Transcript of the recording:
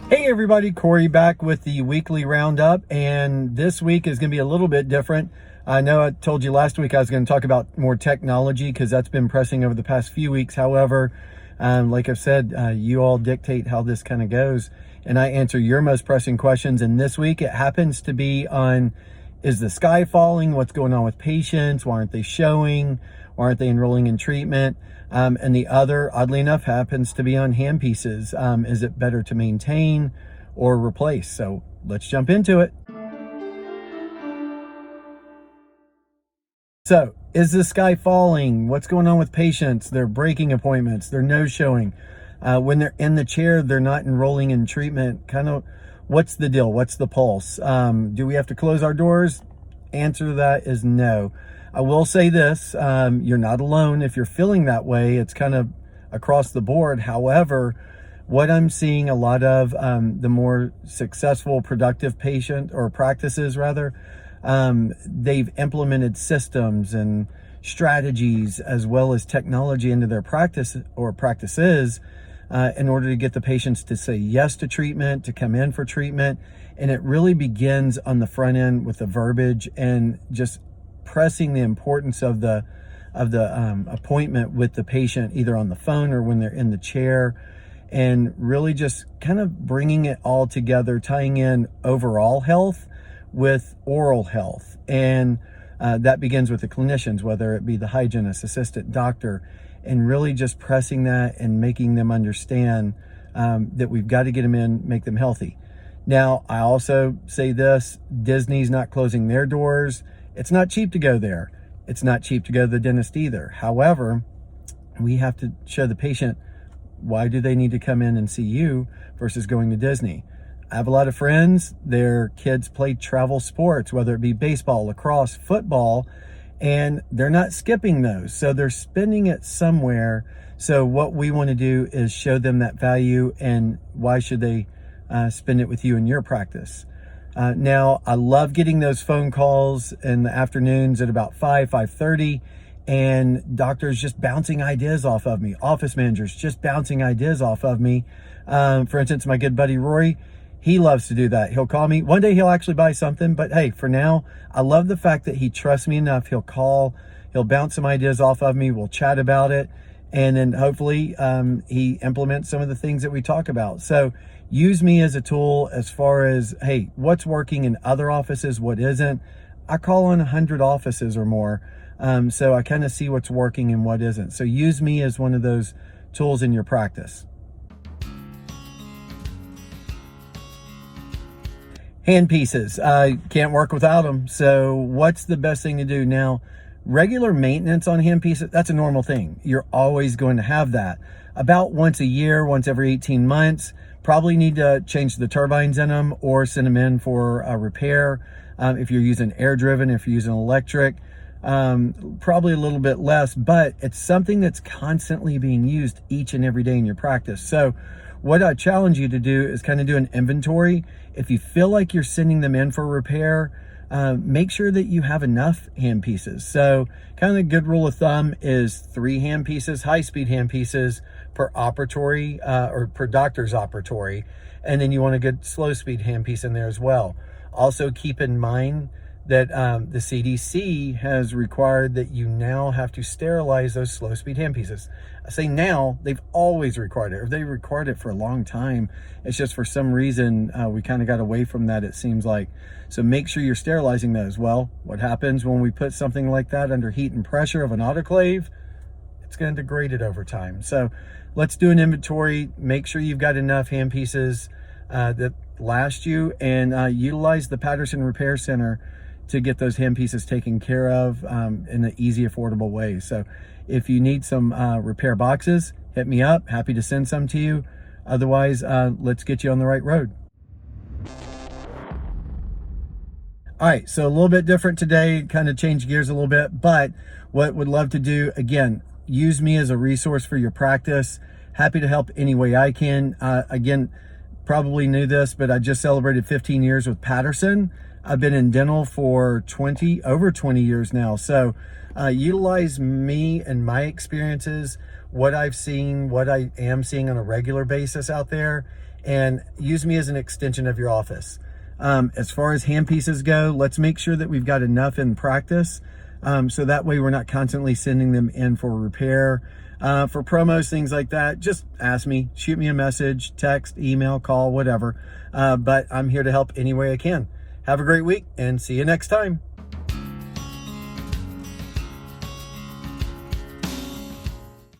Hey everybody, Corey back with the weekly roundup, and this week is going to be a little bit different. I know I told you last week I was going to talk about more technology because that's been pressing over the past few weeks. However, like I've said, you all dictate how this kind of goes, and I answer your most pressing questions. And this week it happens to be on, is the sky falling? What's going on with patients? Why aren't they showing? Why aren't they enrolling in treatment? And the other, oddly enough, happens to be on handpieces. Is it better to maintain or replace? So let's jump into it. So, is the sky falling? What's going on with patients? They're breaking appointments. They're no showing. When they're in the chair, they're not enrolling in treatment. Kind of, what's the deal? What's the pulse? Do we have to close our doors? Answer to that is no. I will say this, you're not alone if you're feeling that way. It's kind of across the board. However, what I'm seeing a lot of, the more successful, productive patient or practices rather, they've implemented systems and strategies as well as technology into their practice or practices in order to get the patients to say yes to treatment, to come in for treatment. And it really begins on the front end with the verbiage and just pressing the importance of the appointment with the patient, either on the phone or when they're in the chair, and really just kind of bringing it all together, tying in overall health with oral health. And that begins with the clinicians, whether it be the hygienist, assistant, doctor, and really just pressing that and making them understand that we've got to get them in, make them healthy. Now, I also say this, Disney's not closing their doors. It's not cheap to go there. It's not cheap to go to the dentist either. However, we have to show the patient, why do they need to come in and see you versus going to Disney? I have a lot of friends, their kids play travel sports, whether it be baseball, lacrosse, football, and they're not skipping those. So they're spending it somewhere. So what we want to do is show them that value, and why should they spend it with you in your practice? Now, I love getting those phone calls in the afternoons at about 5:30, and doctors just bouncing ideas off of me, office managers just bouncing ideas off of me. For instance, my good buddy Rory, he loves to do that. He'll call me. One day he'll actually buy something, but hey, for now, I love the fact that he trusts me enough. He'll call, he'll bounce some ideas off of me, we'll chat about it, and then hopefully he implements some of the things that we talk about. So use me as a tool as far as, hey, what's working in other offices, what isn't. I call on 100 offices or more, so I kind of see what's working and what isn't. So use me as one of those tools in your practice. Handpieces, can't work without them. So what's the best thing to do? Now, regular maintenance on handpieces, that's a normal thing. You're always going to have that. About once a year, once every 18 months, probably need to change the turbines in them or send them in for a repair. If you're using air driven, if you're using electric, probably a little bit less, but it's something that's constantly being used each and every day in your practice. So what I challenge you to do is kind of do an inventory. If you feel like you're sending them in for repair, make sure that you have enough handpieces. So kind of a good rule of thumb is 3 handpieces, high-speed handpieces per operatory or per doctor's operatory. And then you want a good slow-speed handpiece in there as well. Also keep in mind that the CDC has required that you now have to sterilize those slow-speed handpieces. I say now, they've always required it, or they required it for a long time. It's just for some reason, we kind of got away from that, it seems like. So make sure you're sterilizing those. Well, what happens when we put something like that under heat and pressure of an autoclave? It's going to degrade it over time. So let's do an inventory. Make sure you've got enough handpieces that last you, and utilize the Patterson Repair Center to get those handpieces taken care of in an easy, affordable way. So if you need some repair boxes, hit me up. Happy to send some to you. Otherwise, let's get you on the right road. All right, so a little bit different today, kind of change gears a little bit, but what would love to do, again, use me as a resource for your practice. Happy to help any way I can. Again, probably knew this, but I just celebrated 15 years with Patterson. I've been in dental for over 20 years now. So utilize me and my experiences, what I've seen, what I am seeing on a regular basis out there, and use me as an extension of your office. As far as handpieces go, let's make sure that we've got enough in practice, so that way we're not constantly sending them in for repair. For promos, things like that, just ask me, shoot me a message, text, email, call, whatever. But I'm here to help any way I can. Have a great week and see you next time.